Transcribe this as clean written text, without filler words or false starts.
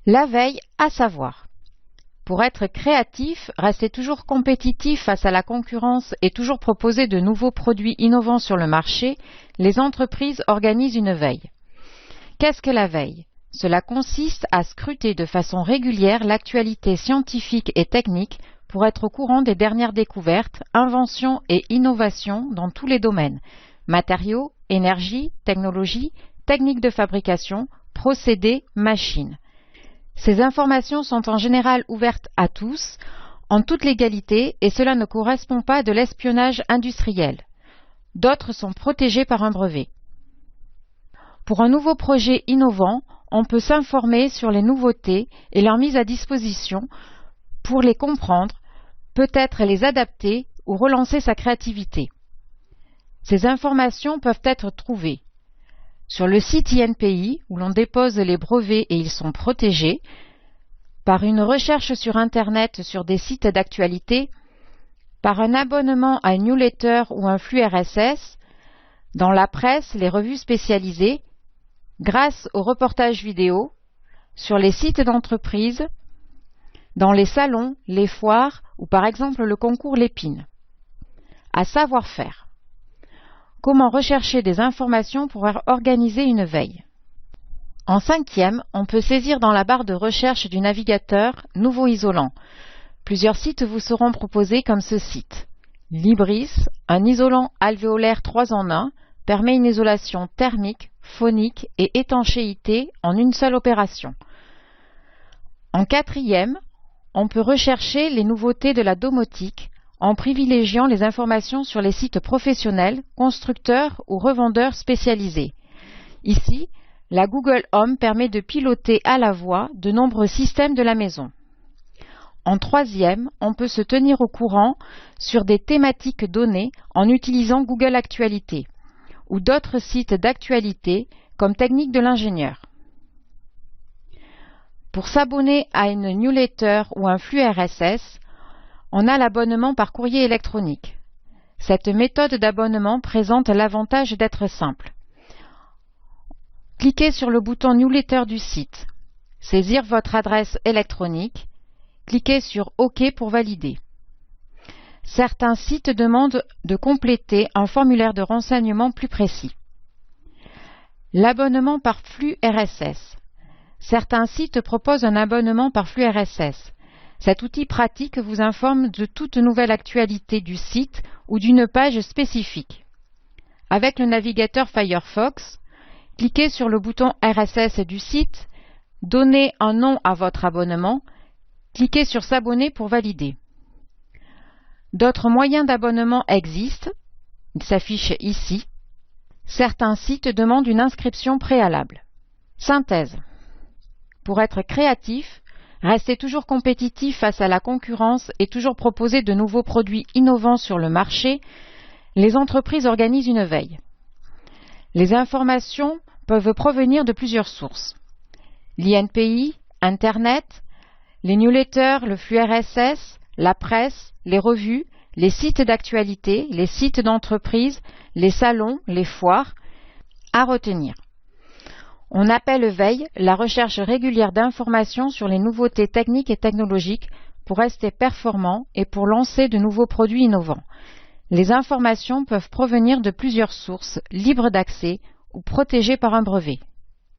La veille, à savoir. Pour être créatif, rester toujours compétitif face à la concurrence et toujours proposer de nouveaux produits innovants sur le marché, les entreprises organisent une veille. Qu'est-ce que la veille? Cela consiste à scruter de façon régulière l'actualité scientifique et technique pour être au courant des dernières découvertes, inventions et innovations dans tous les domaines: matériaux, énergie, technologie, techniques de fabrication, procédés, machines. Ces informations sont en général ouvertes à tous, en toute légalité, et cela ne correspond pas à de l'espionnage industriel. D'autres sont protégés par un brevet. Pour un nouveau projet innovant, on peut s'informer sur les nouveautés et leur mise à disposition pour les comprendre, peut-être les adapter ou relancer sa créativité. Ces informations peuvent être trouvées sur le site INPI, où l'on dépose les brevets et ils sont protégés, par une recherche sur Internet sur des sites d'actualité, par un abonnement à une newsletter ou un flux RSS, dans la presse, les revues spécialisées, grâce aux reportages vidéo, sur les sites d'entreprise, dans les salons, les foires ou par exemple le concours Lépine. À savoir-faire. Comment rechercher des informations pour organiser une veille? En cinquième, on peut saisir dans la barre de recherche du navigateur « Nouveau isolant ». Plusieurs sites vous seront proposés comme ce site. Libris, un isolant alvéolaire 3 en 1, permet une isolation thermique, phonique et étanchéité en une seule opération. En quatrième, on peut rechercher les nouveautés de la domotique en privilégiant les informations sur les sites professionnels, constructeurs ou revendeurs spécialisés. Ici, la Google Home permet de piloter à la voix de nombreux systèmes de la maison. En troisième, on peut se tenir au courant sur des thématiques données en utilisant Google Actualités ou d'autres sites d'actualité comme Technique de l'ingénieur. Pour s'abonner à une newsletter ou un flux RSS, on a l'abonnement par courrier électronique. Cette méthode d'abonnement présente l'avantage d'être simple. Cliquez sur le bouton Newsletter du site. Saisir votre adresse électronique. Cliquez sur OK pour valider. Certains sites demandent de compléter un formulaire de renseignement plus précis. L'abonnement par flux RSS. Certains sites proposent un abonnement par flux RSS. Cet outil pratique vous informe de toute nouvelle actualité du site ou d'une page spécifique. Avec le navigateur Firefox, cliquez sur le bouton RSS du site, donnez un nom à votre abonnement, cliquez sur S'abonner pour valider. D'autres moyens d'abonnement existent, ils s'affichent ici. Certains sites demandent une inscription préalable. Synthèse. Pour être créatif, restez toujours compétitif face à la concurrence et toujours proposer de nouveaux produits innovants sur le marché, les entreprises organisent une veille. Les informations peuvent provenir de plusieurs sources. L'INPI, Internet, les newsletters, le flux RSS, la presse, les revues, les sites d'actualité, les sites d'entreprise, les salons, les foires. À retenir. On appelle veille la recherche régulière d'informations sur les nouveautés techniques et technologiques pour rester performant et pour lancer de nouveaux produits innovants. Les informations peuvent provenir de plusieurs sources libres d'accès ou protégées par un brevet.